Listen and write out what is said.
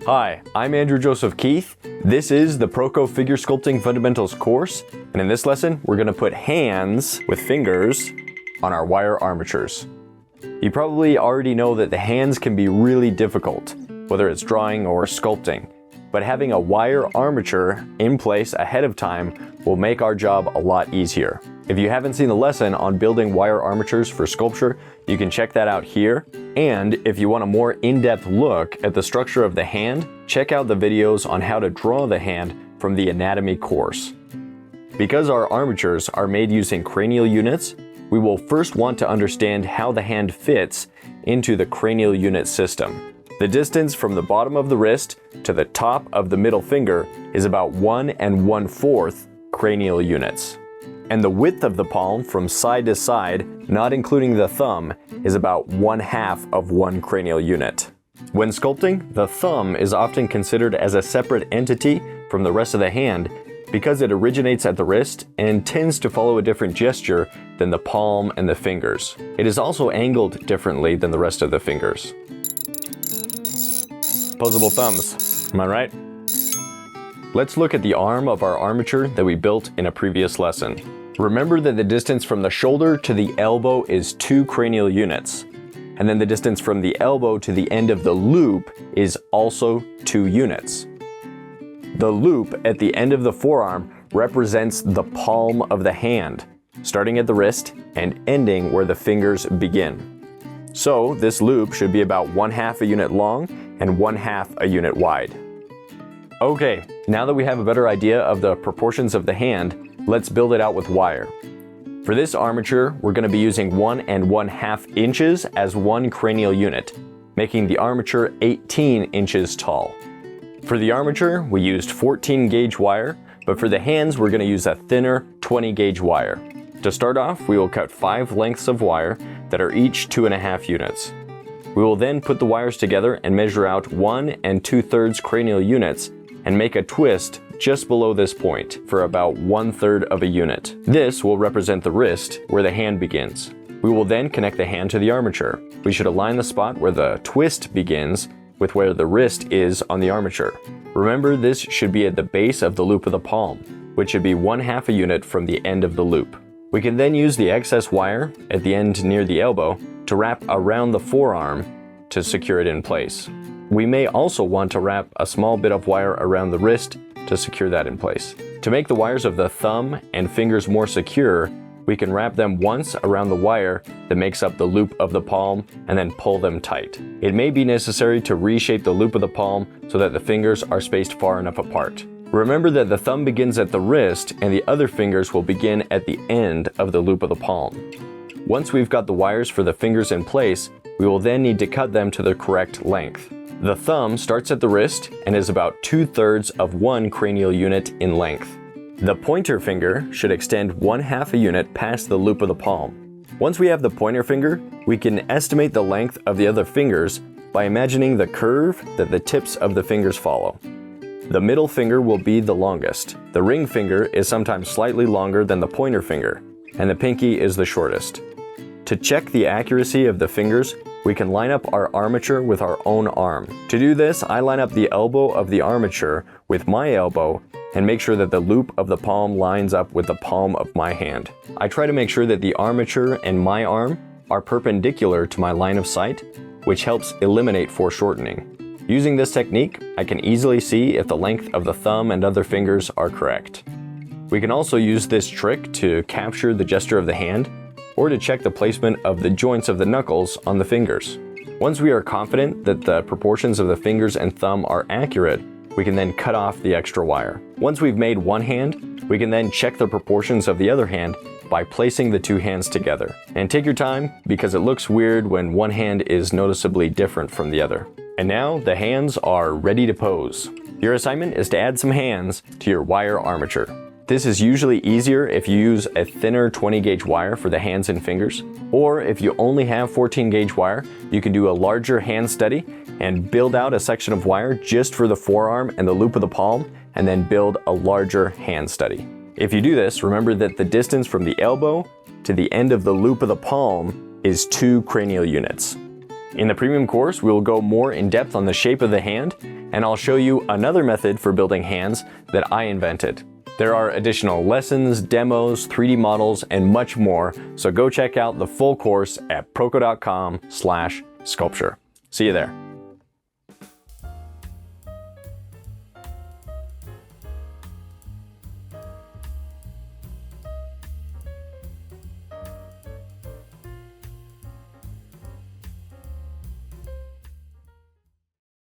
Hi, I'm Andrew Joseph Keith. This is the Proco Figure Sculpting Fundamentals course, and in this lesson, we're going to put hands with fingers on our wire armatures. You probably already know that the hands can be really difficult, whether it's drawing or sculpting, but having a wire armature in place ahead of time will make our job a lot easier. If you haven't seen the lesson on building wire armatures for sculpture, you can check that out here. And if you want a more in-depth look at the structure of the hand, check out the videos on how to draw the hand from the anatomy course. Because our armatures are made using cranial units, we will first want to understand how the hand fits into the cranial unit system. The distance from the bottom of the wrist to the top of the middle finger is about 1 1/4 cranial units. And the width of the palm from side to side, not including the thumb, is about 1/2 of 1 cranial unit. When sculpting, the thumb is often considered as a separate entity from the rest of the hand because it originates at the wrist and tends to follow a different gesture than the palm and the fingers. It is also angled differently than the rest of the fingers. Opposable thumbs, am I right? Let's look at the arm of our armature that we built in a previous lesson. Remember that the distance from the shoulder to the elbow is 2 cranial units, and then the distance from the elbow to the end of the loop is also 2 units. The loop at the end of the forearm represents the palm of the hand, starting at the wrist and ending where the fingers begin. So this loop should be about 1/2 a unit long and 1/2 a unit wide. Okay, now that we have a better idea of the proportions of the hand, let's build it out with wire. For this armature, we're going to be using 1 1/2 inches as 1 cranial unit, making the armature 18 inches tall. For the armature, we used 14 gauge wire, but for the hands, we're going to use a thinner 20 gauge wire. To start off, we will cut 5 lengths of wire that are each 2.5 units. We will then put the wires together and measure out 1 2/3 cranial units and make a twist just below this point for about 1/3 of a unit. This will represent the wrist where the hand begins. We will then connect the hand to the armature. We should align the spot where the twist begins with where the wrist is on the armature. Remember, this should be at the base of the loop of the palm, which should be 1/2 a unit from the end of the loop. We can then use the excess wire at the end near the elbow to wrap around the forearm to secure it in place. We may also want to wrap a small bit of wire around the wrist to secure that in place. To make the wires of the thumb and fingers more secure, we can wrap them once around the wire that makes up the loop of the palm and then pull them tight. It may be necessary to reshape the loop of the palm so that the fingers are spaced far enough apart. Remember that the thumb begins at the wrist and the other fingers will begin at the end of the loop of the palm. Once we've got the wires for the fingers in place, we will then need to cut them to the correct length. The thumb starts at the wrist and is about 2/3 of 1 cranial unit in length. The pointer finger should extend 1/2 a unit past the loop of the palm. Once we have the pointer finger, we can estimate the length of the other fingers by imagining the curve that the tips of the fingers follow. The middle finger will be the longest. The ring finger is sometimes slightly longer than the pointer finger, and the pinky is the shortest. To check the accuracy of the fingers, we can line up our armature with our own arm. To do this, I line up the elbow of the armature with my elbow and make sure that the loop of the palm lines up with the palm of my hand. I try to make sure that the armature and my arm are perpendicular to my line of sight, which helps eliminate foreshortening. Using this technique, I can easily see if the length of the thumb and other fingers are correct. We can also use this trick to capture the gesture of the hand or to check the placement of the joints of the knuckles on the fingers. Once we are confident that the proportions of the fingers and thumb are accurate, we can then cut off the extra wire. Once we've made one hand, we can then check the proportions of the other hand by placing the 2 hands together. And take your time because it looks weird when one hand is noticeably different from the other. And now the hands are ready to pose. Your assignment is to add some hands to your wire armature. This is usually easier if you use a thinner 20 gauge wire for the hands and fingers, or if you only have 14 gauge wire, you can do a larger hand study and build out a section of wire just for the forearm and the loop of the palm, and then build a larger hand study. If you do this, remember that the distance from the elbow to the end of the loop of the palm is 2 cranial units. In the premium course, we will go more in depth on the shape of the hand and I'll show you another method for building hands that I invented. There are additional lessons, demos, 3D models, and much more, so go check out the full course at proko.com/sculpture. See you there.